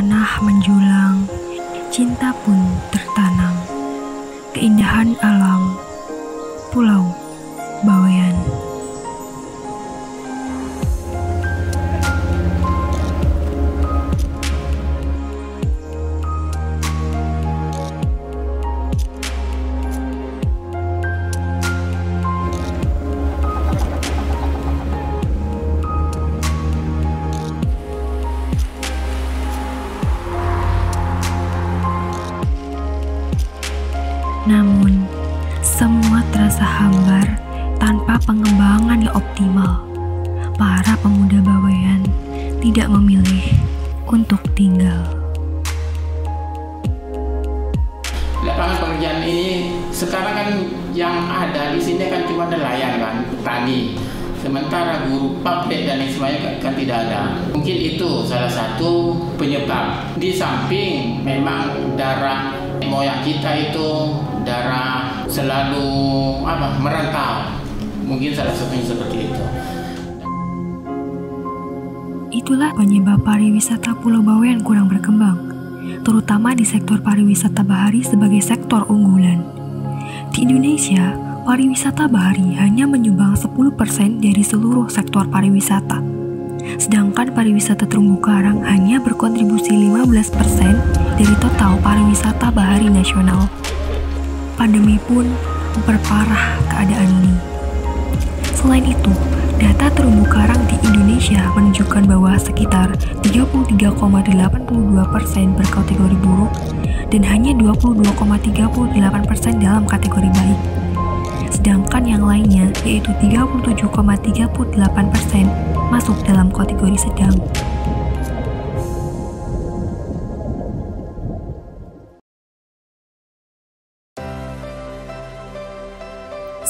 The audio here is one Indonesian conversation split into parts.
tanah menjulang, cinta pun tertanam. Keindahan alam, Pulau Bawean. Namun, semua terasa hambar tanpa pengembangan yang optimal. Para pemuda Bawean tidak memilih untuk tinggal. Lapangan pekerjaan ini sekarang kan yang ada di sini kan cuma nelayan kan, petani. Sementara guru pabrik dan lain sebagainya kan tidak ada. Mungkin itu salah satu penyebab. Di samping memang darah moyang kita itu darah selalu merantau. Mungkin salah satunya seperti itu. Itulah penyebab pariwisata Pulau Bawean kurang berkembang, terutama di sektor pariwisata bahari sebagai sektor unggulan. Di Indonesia, pariwisata bahari hanya menyumbang 10% dari seluruh sektor pariwisata. Sedangkan pariwisata terumbu karang hanya berkontribusi 15% dari total pariwisata bahari nasional. Pandemi pun memperparah keadaan ini. Selain itu, data terumbu karang di Indonesia menunjukkan bahwa sekitar 33,82% berkategori buruk dan hanya 22,38% dalam kategori baik. Sedangkan yang lainnya, yaitu 37,38% masuk dalam kategori sedang.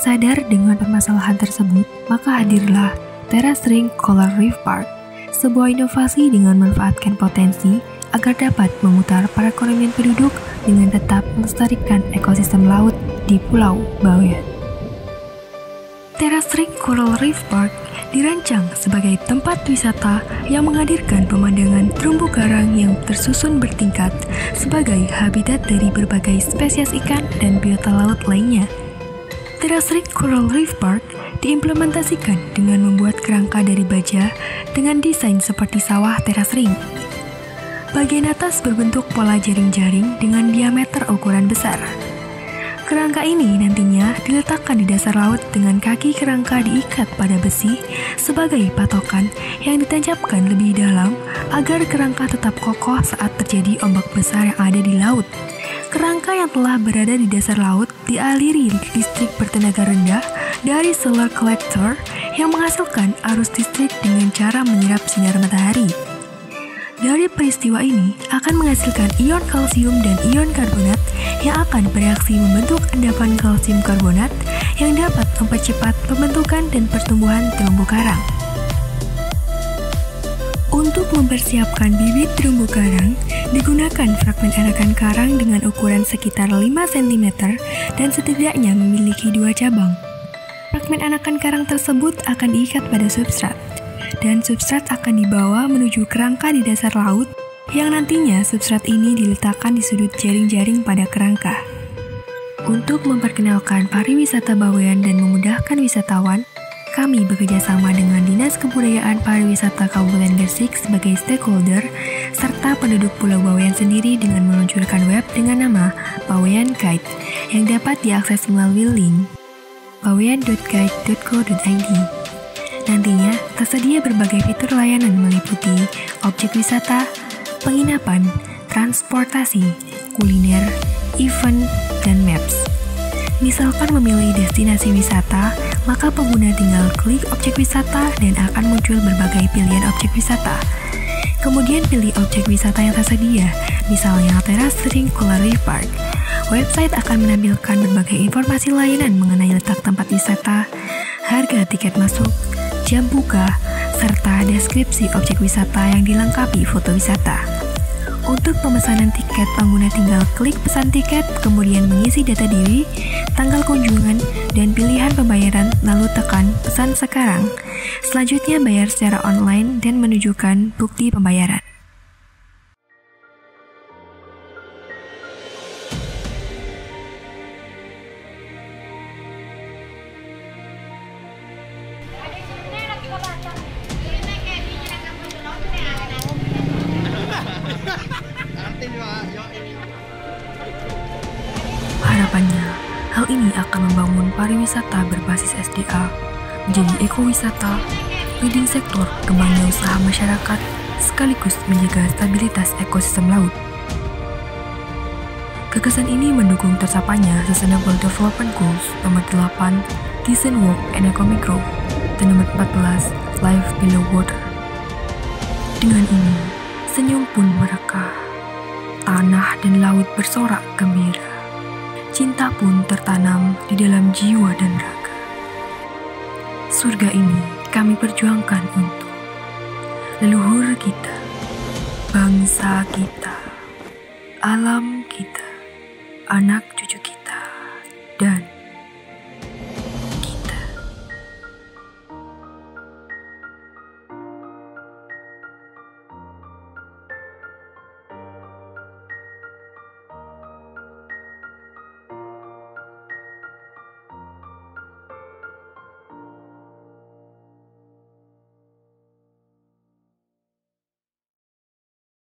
Sadar dengan permasalahan tersebut, maka hadirlah Teras Ring Coral Reef Park, sebuah inovasi dengan memanfaatkan potensi agar dapat memutar perekonomian penduduk dengan tetap melestarikan ekosistem laut di Pulau Bawean. Teras Ring Coral Reef Park dirancang sebagai tempat wisata yang menghadirkan pemandangan terumbu karang yang tersusun bertingkat sebagai habitat dari berbagai spesies ikan dan biota laut lainnya. Teras Ring Coral Reef Park diimplementasikan dengan membuat kerangka dari baja dengan desain seperti sawah teras ring. Bagian atas berbentuk pola jaring-jaring dengan diameter ukuran besar. Kerangka ini nantinya diletakkan di dasar laut dengan kaki kerangka diikat pada besi sebagai patokan yang ditancapkan lebih dalam agar kerangka tetap kokoh saat terjadi ombak besar yang ada di laut. Kerangka yang telah berada di dasar laut dialiri listrik bertenaga rendah dari solar collector yang menghasilkan arus listrik dengan cara menyerap sinar matahari. Dari peristiwa ini akan menghasilkan ion kalsium dan ion karbonat yang akan bereaksi membentuk endapan kalsium karbonat yang dapat mempercepat pembentukan dan pertumbuhan terumbu karang. Untuk mempersiapkan bibit terumbu karang, digunakan fragmen anakan karang dengan ukuran sekitar 5 cm dan setidaknya memiliki 2 cabang. Fragmen anakan karang tersebut akan diikat pada substrat, dan substrat akan dibawa menuju kerangka di dasar laut, yang nantinya substrat ini diletakkan di sudut jaring-jaring pada kerangka. Untuk memperkenalkan pariwisata Bawean dan memudahkan wisatawan, kami bekerjasama dengan Dinas Kebudayaan Pariwisata Kabupaten Gresik sebagai stakeholder, serta penduduk Pulau Bawean sendiri dengan meluncurkan web dengan nama Bawean Guide yang dapat diakses melalui link bawean.guide.co.id. Nantinya tersedia berbagai fitur layanan meliputi objek wisata, penginapan, transportasi, kuliner, event, dan maps. Misalkan memilih destinasi wisata, maka pengguna tinggal klik objek wisata dan akan muncul berbagai pilihan objek wisata. Kemudian pilih objek wisata yang tersedia, misalnya Teras Ring Coral Reef Park. Website akan menampilkan berbagai informasi layanan mengenai letak tempat wisata, harga tiket masuk, jam buka, serta deskripsi objek wisata yang dilengkapi foto wisata. Untuk pemesanan tiket, pengguna tinggal klik pesan tiket, kemudian mengisi data diri, tanggal kunjungan, dan pilihan pembayaran, lalu tekan pesan sekarang. Selanjutnya bayar secara online dan menunjukkan bukti pembayaran. Hal ini akan membangun pariwisata berbasis SDA menjadi ekowisata, leading sektor kembangnya usaha masyarakat, sekaligus menjaga stabilitas ekosistem laut. Gagasan ini mendukung tercapainya Sustainable Development Goals nomor 8, Decent Work and Economic Growth, dan nomor 14, Life Below Water. Dengan ini, senyum pun mereka, tanah dan laut bersorak gembira. Cinta pun tertanam di dalam jiwa dan raga. Surga ini kami perjuangkan untuk leluhur kita, bangsa kita, alam kita, anak cucu kita.